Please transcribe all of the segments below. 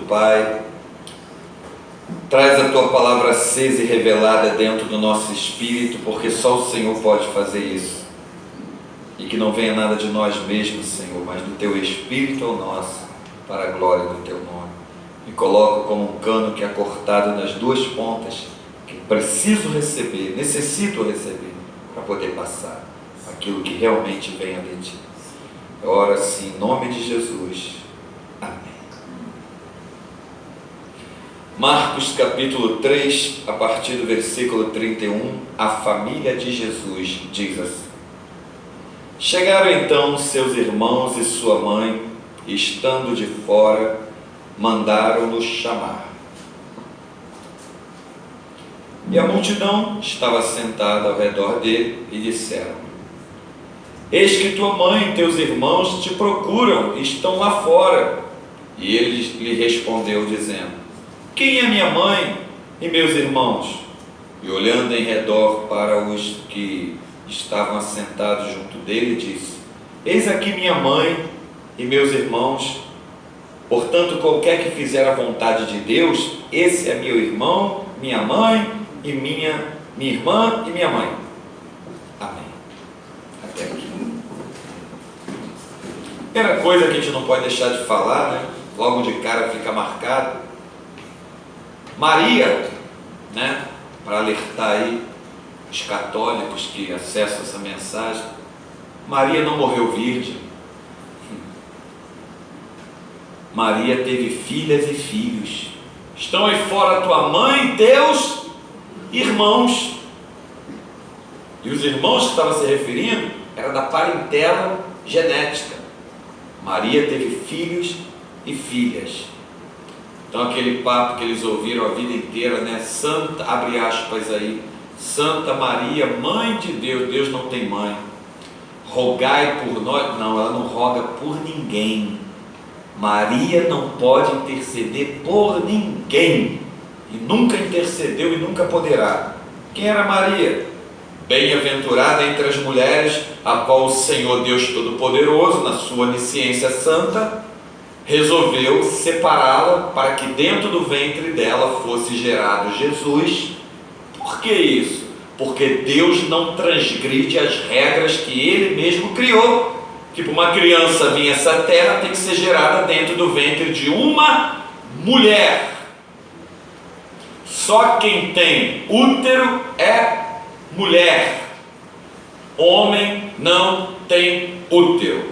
Pai. Traz a Tua palavra acesa e revelada dentro do nosso espírito, porque só o Senhor pode fazer isso. E que não venha nada de nós mesmos, Senhor, mas do Teu Espírito ao nosso, para a glória do Teu nome. Me coloco como um cano que é cortado nas duas pontas, que preciso receber, necessito receber, para poder passar aquilo que realmente vem de Ti. Eu oro assim, em nome de Jesus. Amém. Marcos capítulo 3, a partir do versículo 31, a família de Jesus diz assim: Chegaram então seus irmãos e sua mãe, e estando de fora, mandaram-no chamar. E a multidão estava sentada ao redor dele, e disseram: Eis que tua mãe e teus irmãos te procuram, e estão lá fora. E ele lhe respondeu, dizendo: Quem é minha mãe e meus irmãos? E olhando em redor para os que estavam assentados junto dele, disse: Eis aqui minha mãe e meus irmãos. Portanto, qualquer que fizer a vontade de Deus, esse é meu irmão, minha mãe e minha irmã e minha mãe. Amém. Até aqui. Primeira coisa que a gente não pode deixar de falar, né? Logo de cara fica marcado. Maria, né? Para alertar aí os católicos que acessam essa mensagem, Maria não morreu virgem. Maria teve filhas e filhos. Estão aí fora tua mãe e teus irmãos. E os irmãos que estava se referindo era da parentela genética. Maria teve filhos e filhas. Então aquele papo que eles ouviram a vida inteira, né? Santa, abre aspas aí, Santa Maria, Mãe de Deus. Deus não tem mãe. Rogai por nós. Não, ela não roga por ninguém. Maria não pode interceder por ninguém. E nunca intercedeu e nunca poderá. Quem era Maria? Bem-aventurada entre as mulheres, a qual o Senhor Deus Todo-Poderoso, na sua onisciência santa, resolveu separá-la para que dentro do ventre dela fosse gerado Jesus. Por que isso? Porque Deus não transgride as regras que Ele mesmo criou. Que para uma criança vir a essa terra tem que ser gerada dentro do ventre de uma mulher. Só quem tem útero é mulher. Homem não tem útero.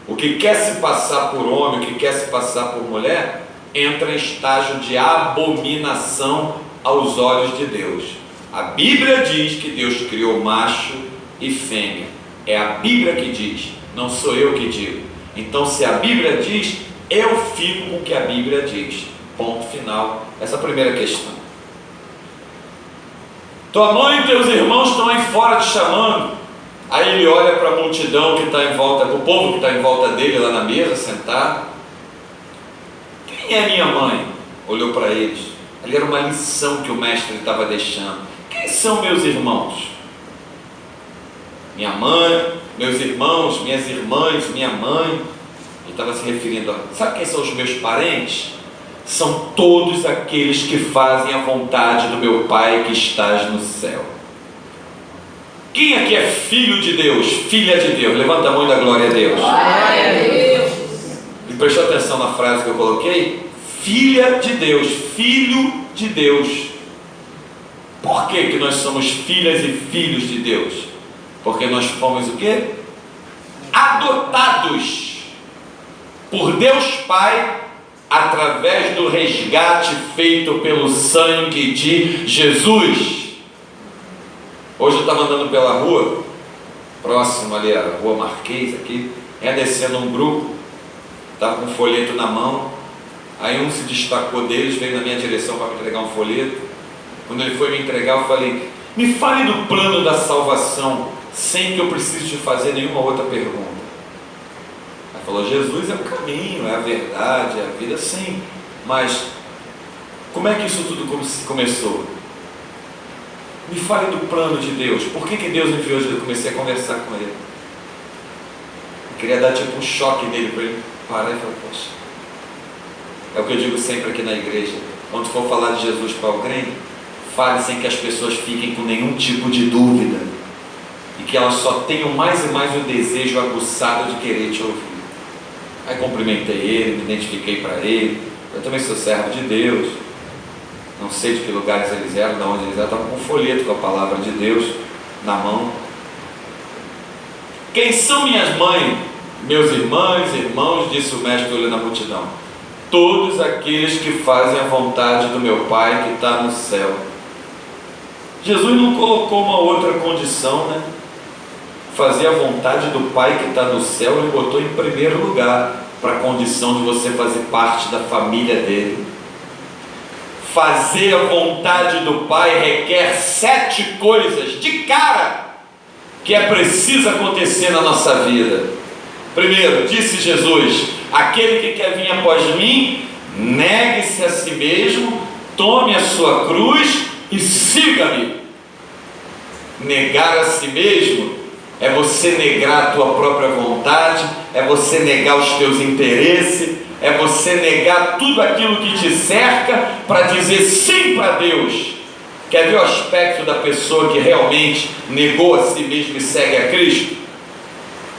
O que quer se passar por homem, o que quer se passar por mulher, entra em estágio de abominação aos olhos de Deus. A Bíblia diz que Deus criou macho e fêmea. É a Bíblia que diz, não sou eu que digo. Então, se a Bíblia diz, eu fico com o que a Bíblia diz. Ponto final. Essa é a primeira questão. Tua mãe e teus irmãos estão aí fora te chamando. Aí ele olha para a multidão que está em volta, para o povo que está em volta dele lá na mesa, sentado. Quem é minha mãe? Olhou para eles. Ali era uma lição que o mestre estava deixando. Quem são meus irmãos? Minha mãe, meus irmãos, minhas irmãs, minha mãe. Ele estava se referindo a... Sabe quem são os meus parentes? São todos aqueles que fazem a vontade do meu Pai que estás no céu. Quem aqui é filho de Deus, filha de Deus? Levanta a mão e dá glória a Deus. Glória a Deus. E prestou atenção na frase que eu coloquei? Filha de Deus, filho de Deus. Por que nós somos filhas e filhos de Deus? Porque nós fomos o quê? Adotados por Deus Pai, através do resgate feito pelo sangue de Jesus. Hoje eu estava andando pela rua, próximo ali à rua Marquês, aqui, descendo um grupo, estava com um folheto na mão, aí um se destacou deles, veio na minha direção para me entregar um folheto. Quando ele foi me entregar, eu falei: me fale do plano da salvação, sem que eu precise te fazer nenhuma outra pergunta. Ele falou: Jesus é o caminho, é a verdade, é a vida, sim, mas como é que isso tudo começou? Me fale do plano de Deus. Por que Deus enviou Jesus? Eu comecei a conversar com ele. Eu queria dar tipo um choque nele, para ele parar e falar: poxa, É o que eu digo sempre aqui na igreja. Quando for falar de Jesus para alguém, fale sem que as pessoas fiquem com nenhum tipo de dúvida, e que elas só tenham mais e mais o desejo aguçado de querer te ouvir. Aí cumprimentei ele, me identifiquei para ele. Eu também sou servo de Deus. Não sei de que lugares eles eram, de onde eles eram. Estavam com um folheto com a palavra de Deus na mão. Quem são minhas mães? Meus irmãos, disse o mestre olhando a multidão. Todos aqueles que fazem a vontade do meu Pai que está no céu. Jesus não colocou uma outra condição, né? Fazer a vontade do Pai que está no céu, ele botou em primeiro lugar, para a condição de você fazer parte da família dele. Fazer a vontade do Pai requer 7 coisas de cara que é preciso acontecer na nossa vida. Primeiro, disse Jesus: aquele que quer vir após mim, negue-se a si mesmo, tome a sua cruz e siga-me. Negar a si mesmo é você negar a tua própria vontade, é você negar os teus interesses, é você negar tudo aquilo que te cerca para dizer sim para Deus. Quer ver o aspecto da pessoa que realmente negou a si mesmo e segue a Cristo?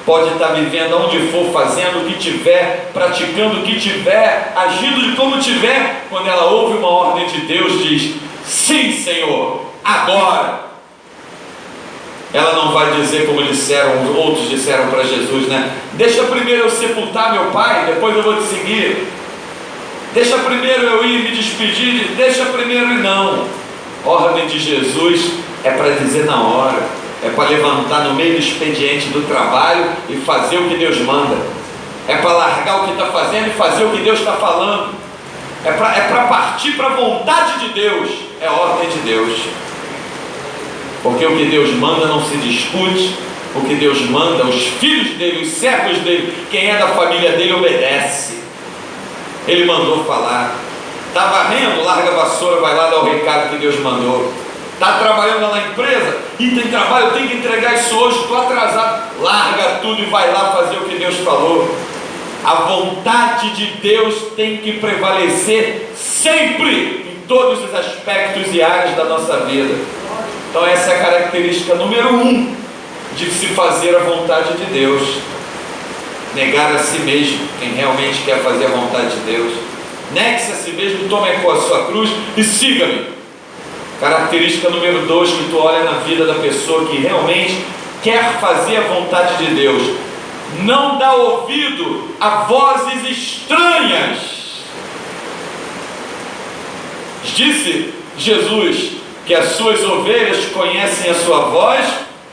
Pode estar vivendo onde for, fazendo o que tiver, praticando o que tiver, agindo de como tiver, quando ela ouve uma ordem de Deus, diz: sim, Senhor, agora. Ela não vai dizer como outros disseram para Jesus, né? Deixa primeiro eu sepultar meu pai, depois eu vou te seguir. Deixa primeiro eu ir me despedir, deixa primeiro ir. Não. Ordem de Jesus é para dizer na hora, é para levantar no meio do expediente do trabalho e fazer o que Deus manda. É para largar o que está fazendo e fazer o que Deus está falando. É para partir para a vontade de Deus. É ordem de Deus. Porque o que Deus manda não se discute. O que Deus manda, os filhos dele, os servos dele, quem é da família dele obedece. Ele mandou falar. Está varrendo? Larga a vassoura, vai lá dar o recado que Deus mandou. Está trabalhando lá na empresa? E tem trabalho, eu tenho que entregar isso hoje, estou atrasado. Larga tudo e vai lá fazer o que Deus falou. A vontade de Deus tem que prevalecer sempre, em todos os aspectos e áreas da nossa vida. Então essa é a característica número 1 de se fazer a vontade de Deus. Negar a si mesmo, quem realmente quer fazer a vontade de Deus. Negue-se a si mesmo, tome a sua cruz e siga-me. Característica número 2, que tu olha na vida da pessoa que realmente quer fazer a vontade de Deus: não dá ouvido a vozes estranhas. Disse Jesus que as suas ovelhas conhecem a sua voz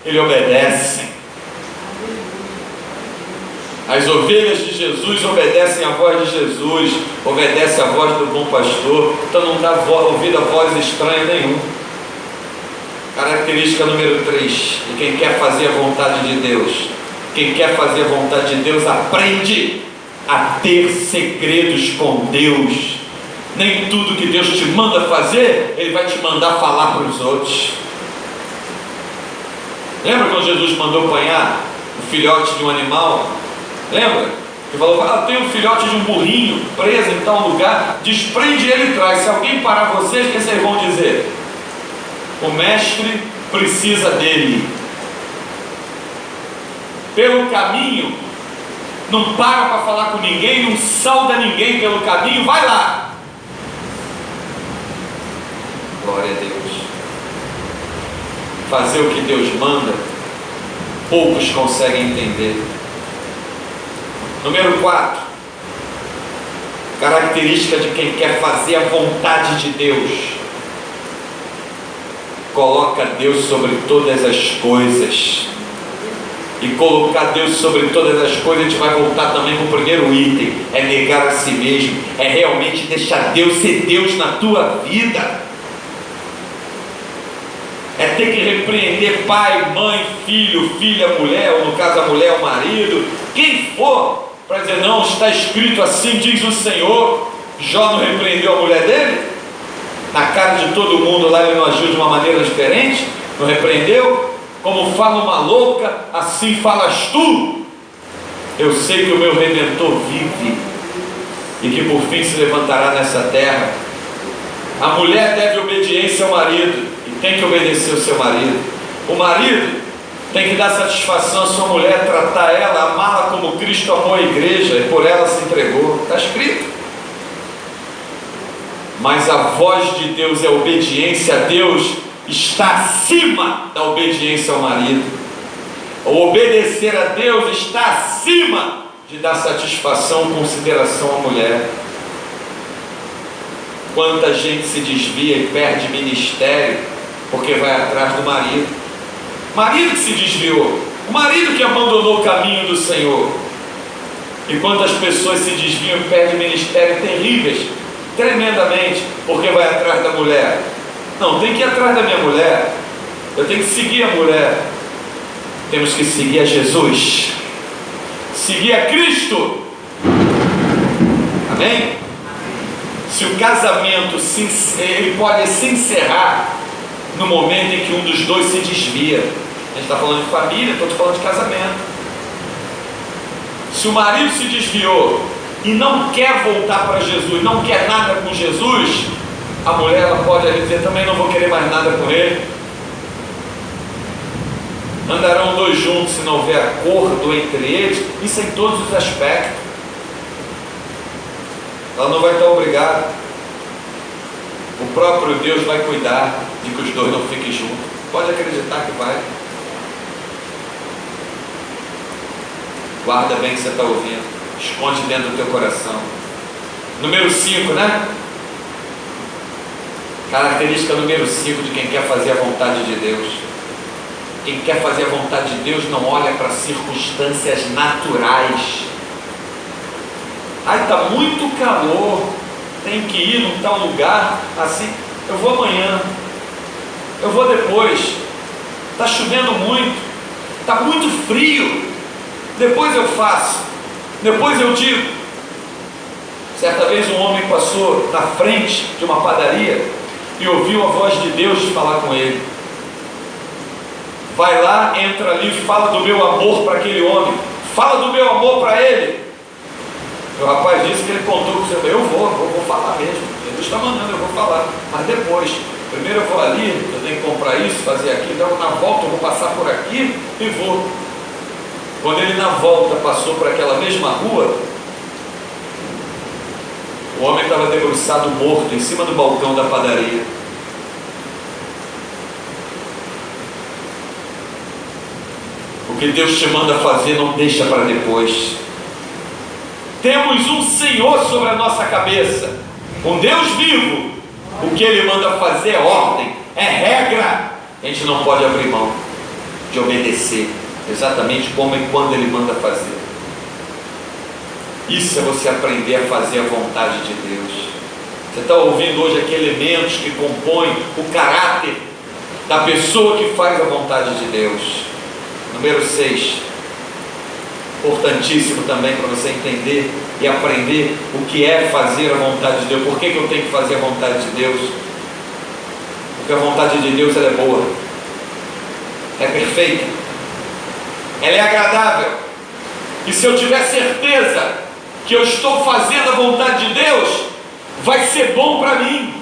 e lhe obedecem. As ovelhas de Jesus obedecem a voz de Jesus, obedecem a voz do bom pastor, então não dá ouvido a voz estranha nenhuma. Característica número 3, de quem quer fazer a vontade de Deus. Quem quer fazer a vontade de Deus aprende a ter segredos com Deus. Nem tudo que Deus te manda fazer, Ele vai te mandar falar para os outros. Lembra quando Jesus mandou apanhar o filhote de um animal? Lembra? Ele falou: tem um filhote de um burrinho preso em tal lugar, desprende ele e traz. Se alguém parar vocês, o que vocês vão dizer? O mestre precisa dele. Pelo caminho, não para para falar com ninguém, não sauda ninguém pelo caminho, vai lá. Glória a Deus. Fazer o que Deus manda, poucos conseguem entender. Número 4, característica de quem quer fazer a vontade de Deus: coloca Deus sobre todas as coisas. E colocar Deus sobre todas as coisas, a gente vai voltar também para o primeiro item: é negar a si mesmo, é realmente deixar Deus ser Deus na tua vida. É ter que repreender pai, mãe, filho, filha, mulher, ou no caso a mulher, o marido, quem for, para dizer: não, está escrito assim, diz o Senhor. Jó não repreendeu a mulher dele? Na cara de todo mundo lá ele não agiu de uma maneira diferente? Não repreendeu? Como fala uma louca, assim falas tu. Eu sei que o meu Redentor vive. e que por fim se levantará nessa terra. A mulher deve obediência ao marido e tem que obedecer o seu marido. O marido tem que dar satisfação à sua mulher, tratar ela, amá-la como Cristo amou a igreja e por ela se entregou. Está escrito. Mas a voz de Deus, a obediência a Deus, está acima da obediência ao marido. O obedecer a Deus está acima de dar satisfação e consideração à mulher. Quanta gente se desvia e perde ministério porque vai atrás do marido. Marido que se desviou, o marido que abandonou o caminho do Senhor. E quantas pessoas se desviam e perdem ministério terríveis, tremendamente, porque vai atrás da mulher. Não, tem que ir atrás da minha mulher. Eu tenho que seguir a mulher. Temos que seguir a Jesus, seguir a Cristo. Amém? Se o casamento ele pode se encerrar no momento em que um dos dois se desvia. A gente está falando de família, estou falando de casamento. Se o marido se desviou e não quer voltar para Jesus, não quer nada com Jesus, a mulher ela pode ali dizer, também não vou querer mais nada com ele. Andarão dois juntos se não houver acordo entre eles, isso em todos os aspectos. Ela não vai estar obrigada. O próprio Deus vai cuidar de que os dois não fiquem juntos. Pode acreditar que vai. Guarda bem o que você está ouvindo. Esconde dentro do teu coração. Número 5, né? Característica número 5 de quem quer fazer a vontade de Deus. Quem quer fazer a vontade de Deus não olha para circunstâncias naturais. Ai, está muito calor, tem que ir num tal lugar, assim, eu vou amanhã, eu vou depois, está chovendo muito, está muito frio, depois eu faço, depois eu digo. Certa vez um homem passou na frente de uma padaria e ouviu a voz de Deus falar com ele. Vai lá, entra ali, fala do meu amor para aquele homem, fala do meu amor para ele. O rapaz disse que ele contou com o senhor, eu vou falar mesmo, Deus está mandando, eu vou falar, mas depois, primeiro eu vou ali, eu tenho que comprar isso, fazer aquilo, então na volta eu vou passar por aqui e vou. Quando ele na volta passou por aquela mesma rua, o homem estava debruçado morto em cima do balcão da padaria. O que Deus te manda fazer não deixa para depois. Temos um Senhor sobre a nossa cabeça, um Deus vivo. O que Ele manda fazer é ordem, é regra. A gente não pode abrir mão de obedecer, exatamente como e quando Ele manda fazer. Isso é você aprender a fazer a vontade de Deus. Você está ouvindo hoje aqui elementos que compõem o caráter da pessoa que faz a vontade de Deus. Número 6. Importantíssimo também para você entender e aprender o que é fazer a vontade de Deus. Por que eu tenho que fazer a vontade de Deus? Porque a vontade de Deus ela é boa, é perfeita, ela é agradável. E se eu tiver certeza que eu estou fazendo a vontade de Deus, vai ser bom para mim,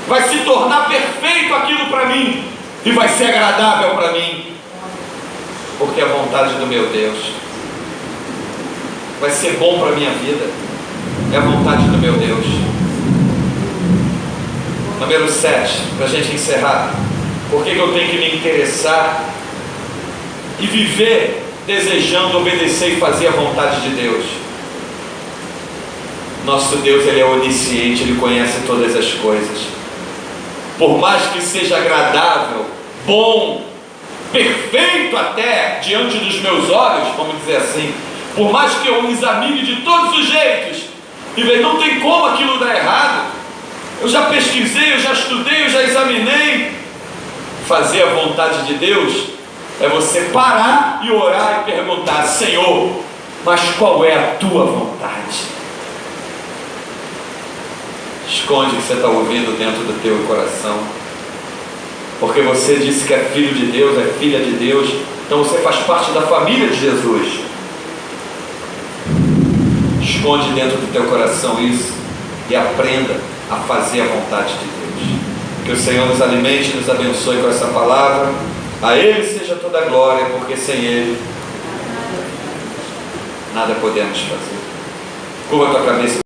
vai se tornar perfeito aquilo para mim e vai ser agradável para mim, porque é a vontade do meu Deus. Vai ser bom para a minha vida, é a vontade do meu Deus. Número 7, para a gente encerrar. Por que eu tenho que me interessar e viver desejando obedecer e fazer a vontade de Deus? Nosso Deus, Ele é onisciente, Ele conhece todas as coisas. Por mais que seja agradável, bom, perfeito até diante dos meus olhos, vamos dizer assim, por mais que eu examine de todos os jeitos e veja, não tem como aquilo dar errado, eu já pesquisei, eu já estudei, eu já examinei. Fazer a vontade de Deus é você parar e orar e perguntar: Senhor, mas qual é a tua vontade? Esconde o que você está ouvindo dentro do teu coração, porque você disse que é filho de Deus, é filha de Deus, então você faz parte da família de Jesus. Esconde dentro do teu coração isso e aprenda a fazer a vontade de Deus. Que o Senhor nos alimente e nos abençoe com essa palavra. A Ele seja toda a glória, porque sem Ele nada podemos fazer. Curva a tua cabeça.